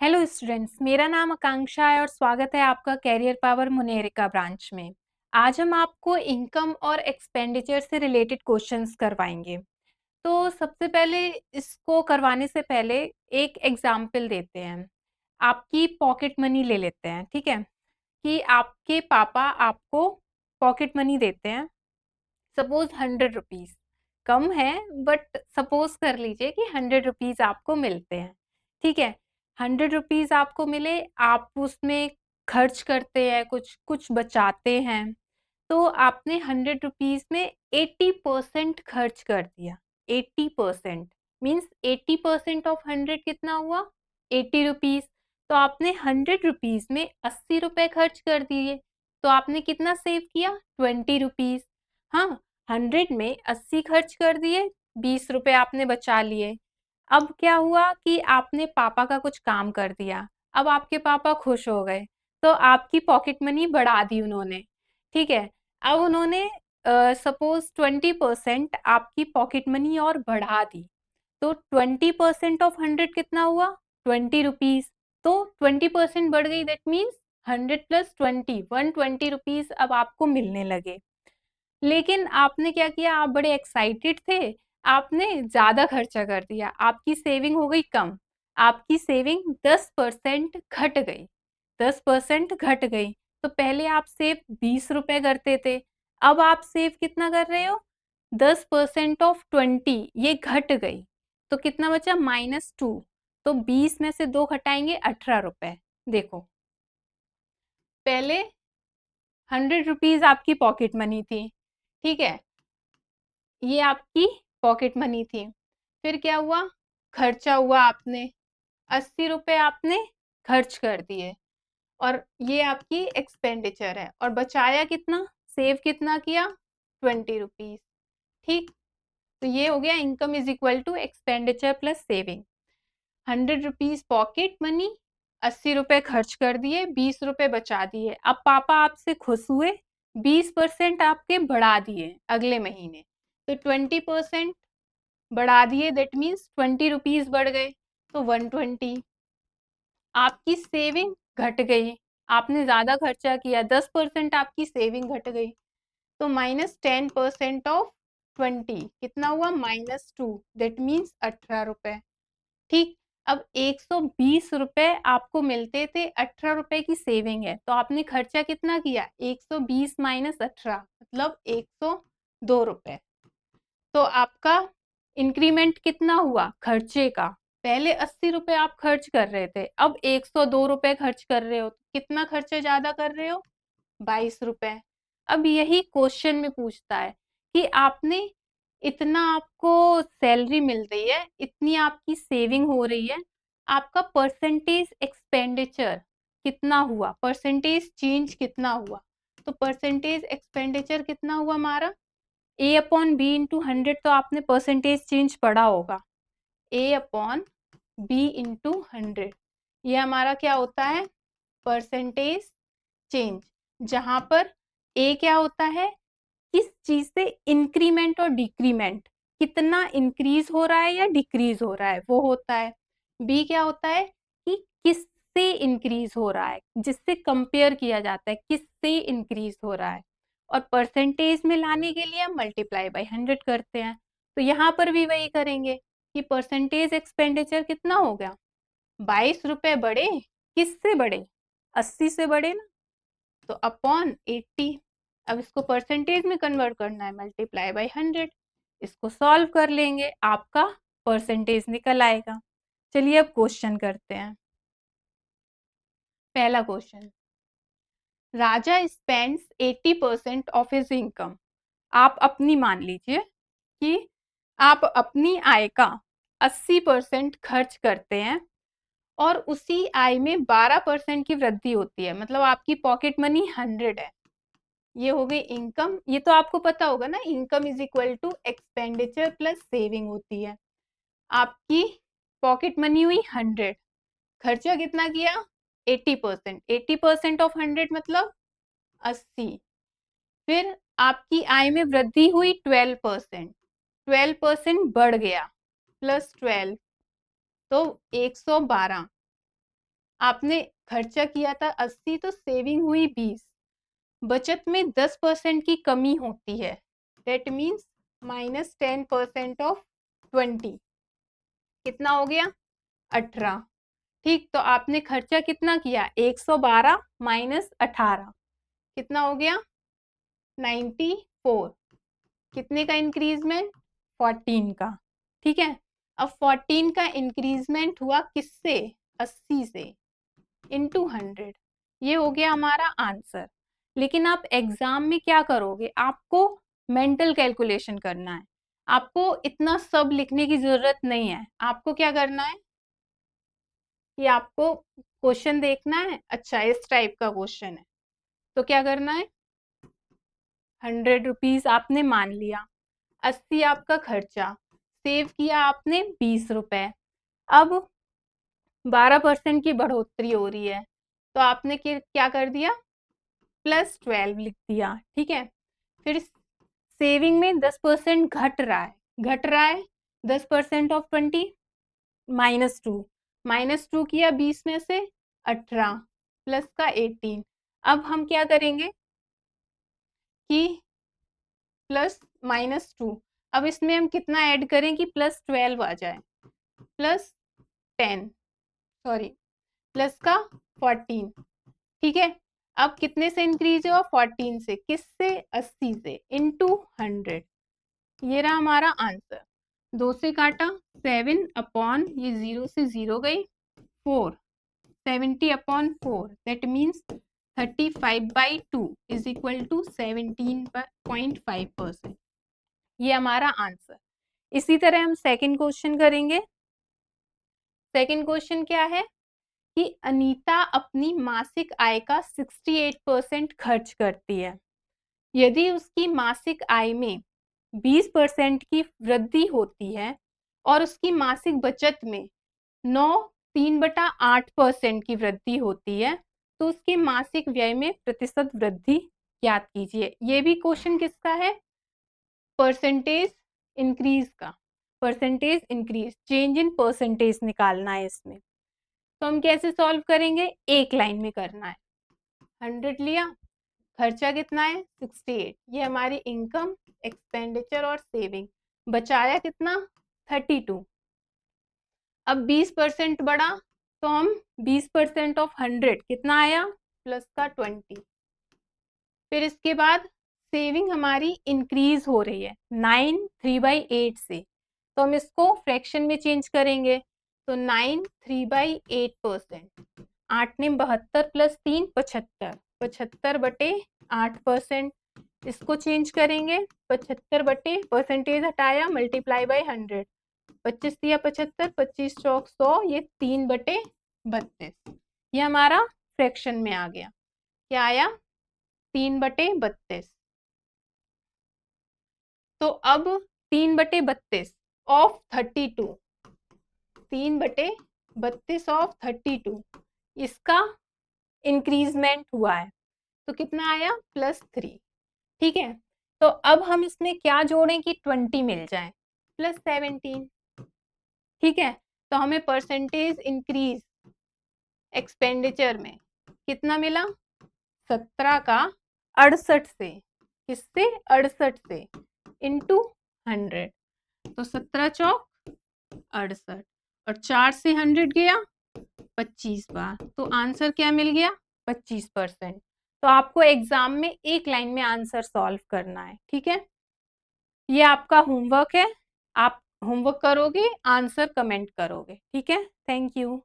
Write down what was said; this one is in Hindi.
हेलो स्टूडेंट्स, मेरा नाम आकांक्षा है और स्वागत है आपका कैरियर पावर मुनेरिका ब्रांच में। आज हम आपको इनकम और एक्सपेंडिचर से रिलेटेड क्वेश्चंस करवाएंगे। तो सबसे पहले इसको करवाने से पहले एक एग्जाम्पल देते हैं। आपकी पॉकेट मनी ले लेते हैं, ठीक है? कि आपके पापा आपको पॉकेट मनी देते हैं, सपोज 100 रुपीज। कम है बट सपोज कर लीजिए कि 100 रुपीज आपको मिलते हैं, ठीक है? 100 रुपीज आपको मिले, आप उसमें खर्च करते हैं, कुछ कुछ बचाते हैं। तो आपने 100 रुपीज में 80% खर्च कर दिया। 80% मीन्स 80% ऑफ 100 कितना हुआ? 80 रुपीज। तो आपने 100 रुपीज में 80 रुपए खर्च कर दिए। तो आपने कितना सेव किया? 20 रुपीज। हाँ, 100 में 80 खर्च कर दिए, 20 रुपए आपने बचा लिए। अब क्या हुआ कि आपने पापा का कुछ काम कर दिया। अब आपके पापा खुश हो गए, तो आपकी पॉकेट मनी बढ़ा दी उन्होंने, ठीक है? अब उन्होंने सपोज 20% आपकी पॉकेट मनी और बढ़ा दी। तो 20% ऑफ 100 कितना हुआ? 20 रुपीज। तो 20% बढ़ गई, दैट मीन्स 100 + 20 120 रुपीज अब आपको मिलने लगे। लेकिन आपने क्या किया? आप बड़े एक्साइटेड थे, आपने ज्यादा खर्चा कर दिया, आपकी सेविंग हो गई कम। आपकी सेविंग 10% घट गई। 10% घट गई। तो पहले आप सेव 20 रुपए करते थे, अब आप सेव कितना कर रहे हो? 10% ऑफ 20, ये घट गई। तो कितना बचा? -2। तो 20 में से 2 घटाएंगे, 18 रुपए। देखो, पहले 100 रुपीज आपकी पॉकेट मनी थी, ठीक है? ये आपकी पॉकेट मनी थी। फिर क्या हुआ? खर्चा हुआ, आपने 80 रुपए आपने खर्च कर दिए, और ये आपकी एक्सपेंडिचर है। और बचाया कितना? सेव कितना किया? 20 रुपीज। ठीक, तो ये हो गया income is equal to expenditure plus saving. 100 rupees pocket money, 80 रुपए खर्च कर दिए, 20 रुपए बचा दिए। अब पापा आपसे खुश हुए, 20% आपके बढ़ा दिए अगले महीने। तो 20% बढ़ा दिए, दैट मीन्स 20 रुपीज बढ़ गए, तो 120। आपकी सेविंग घट गई, आपने ज्यादा खर्चा किया, 10% आपकी सेविंग घट गई। तो -10% ऑफ 20 कितना हुआ? -2, दैट मीन्स 18 रुपए। ठीक, अब 120 रुपए आपको मिलते थे, 18 रुपए की सेविंग है, तो आपने खर्चा कितना किया? 120 - 18 मतलब 102 रुपए। तो आपका इंक्रीमेंट कितना हुआ खर्चे का? पहले 80 रुपए आप खर्च कर रहे थे, अब 102 रुपए खर्च कर रहे हो। कितना खर्चा ज्यादा कर रहे हो? 22 रुपए। अब यही क्वेश्चन में पूछता है कि आपने इतना, आपको सैलरी मिल रही है, इतनी आपकी सेविंग हो रही है, आपका परसेंटेज एक्सपेंडिचर कितना हुआ? परसेंटेज चेंज कितना हुआ? तो परसेंटेज एक्सपेंडिचर कितना हुआ हमारा? A/B × 100। तो आपने परसेंटेज चेंज पढ़ा होगा, A/B × 100। ये हमारा क्या होता है? परसेंटेज चेंज, जहां पर A क्या होता है? किस चीज से इंक्रीमेंट और डिक्रीमेंट, कितना इंक्रीज हो रहा है या डिक्रीज हो रहा है, वो होता है। बी क्या होता है? कि किससे इंक्रीज हो रहा है, जिससे कंपेयर किया जाता है, किससे इंक्रीज हो रहा है। और परसेंटेज में लाने के लिए हम मल्टीप्लाई बाय 100 करते हैं। तो यहाँ पर भी वही करेंगे कि परसेंटेज एक्सपेंडिचर कितना हो गया? 22 रुपए बढ़े, किससे बढ़े? 80 से बढ़े ना, तो अपॉन 80। अब इसको परसेंटेज में कन्वर्ट करना है, मल्टीप्लाई बाय 100। इसको सॉल्व कर लेंगे, आपका परसेंटेज निकल आएगा। चलिए अब क्वेश्चन करते हैं। पहला question, Raja spends 80% of his income. आप अपनी मान लीजिए कि आप अपनी आय का 80% खर्च करते हैं, और उसी आय में 12% की वृद्धि होती है, मतलब आपकी पॉकेट मनी 100 है। ये हो गई इनकम। ये तो आपको पता होगा ना, income is equal to expenditure plus saving होती है। आपकी पॉकेट मनी हुई 100, खर्चा कितना किया? 80%। 80% ऑफ 100 मतलब 80। फिर आपकी आय में वृद्धि हुई 12%, 12% बढ़ गया, +12, तो 112। आपने खर्चा किया था 80 तो सेविंग हुई 20, बचत में 10% की कमी होती है, दैट मीन्स -10% ऑफ 20, कितना हो गया 18। ठीक, तो आपने खर्चा कितना किया 112 माइनस 18, कितना हो गया 94, कितने का इंक्रीजमेंट 14 का। ठीक है, अब 14 का इंक्रीजमेंट हुआ किससे 80 से इंटू 100, ये हो गया हमारा आंसर। लेकिन आप एग्जाम में क्या करोगे, आपको मेंटल कैलकुलेशन करना है, आपको इतना सब लिखने की जरूरत नहीं है। आपको क्या करना है कि आपको क्वेश्चन देखना है, अच्छा इस टाइप का क्वेश्चन है तो क्या करना है, 100 रुपीज आपने मान लिया, 80 आपका खर्चा, सेव किया आपने 20 रुपए, अब 12% की बढ़ोतरी हो रही है तो आपने क्या कर दिया +12 लिख दिया। ठीक है, फिर सेविंग में 10% घट रहा है 10% ऑफ 20 -2 किया 20 में से 18 प्लस का 18। अब हम क्या करेंगे कि +-2, अब इसमें हम कितना ऐड करें कि +12 आ जाए, +10 सॉरी प्लस का 14। ठीक है, अब कितने से इंक्रीज हुआ 14 से, किससे 80 से इंटू 100, ये रहा हमारा आंसर। 2 से काटा 7 अपॉन ये 0 से 0 गई 4, 70 upon 4 that means 35/2 is equal to 17.5%, ये हमारा आंसर। इसी तरह हम सेकंड क्वेश्चन करेंगे। सेकंड क्वेश्चन क्या है कि अनीता अपनी मासिक आय का 68% खर्च करती है, यदि उसकी मासिक आय में 20% की वृद्धि होती है और उसकी मासिक बचत में 9/3/8% की वृद्धि होती है तो उसके मासिक व्यय में प्रतिशत वृद्धि ज्ञात कीजिए। ये भी क्वेश्चन किसका है, परसेंटेज इंक्रीज का, percentage increase, change in percentage निकालना है इसमें। तो हम कैसे सॉल्व करेंगे, एक लाइन में करना है। 100 लिया, खर्चा कितना है 68, ये हमारी इनकम एक्सपेंडिचर और सेविंग, बचाया कितना 32। अब 20% बढ़ा तो हम 20% ऑफ 100 कितना आया प्लस का 20। फिर इसके बाद सेविंग हमारी इंक्रीज हो रही है 9 3/8 से, तो हम इसको फ्रैक्शन में चेंज करेंगे, तो 9 3/8%, 8 ने 72 प्लस 3 75, 75/8%, इसको चेंज करेंगे 75 बटे परसेंटेज हटाया मल्टीप्लाई बाय 100, 25 दिया 75, 25 चौक 100, ये 3/32, ये हमारा फ्रैक्शन में आ गया, क्या आया 3/32। तो अब 3/32 ऑफ 32, 3/32 ऑफ 32, इसका इंक्रीजमेंट हुआ है तो कितना आया +3। ठीक है, तो अब हम इसमें क्या जोड़ें कि 20 मिल जाए, +17। ठीक है, तो हमें परसेंटेज इंक्रीज एक्सपेंडिचर में कितना मिला 17 का 68 से, किससे 68 से इंटू 100, तो 17 चौक 68 और 4 से 100 गया 25 बार, तो आंसर क्या मिल गया 25%। तो आपको एग्जाम में एक लाइन में आंसर सॉल्व करना है। ठीक है, ये आपका होमवर्क है, आप होमवर्क करोगे आंसर कमेंट करोगे। ठीक है, थैंक यू।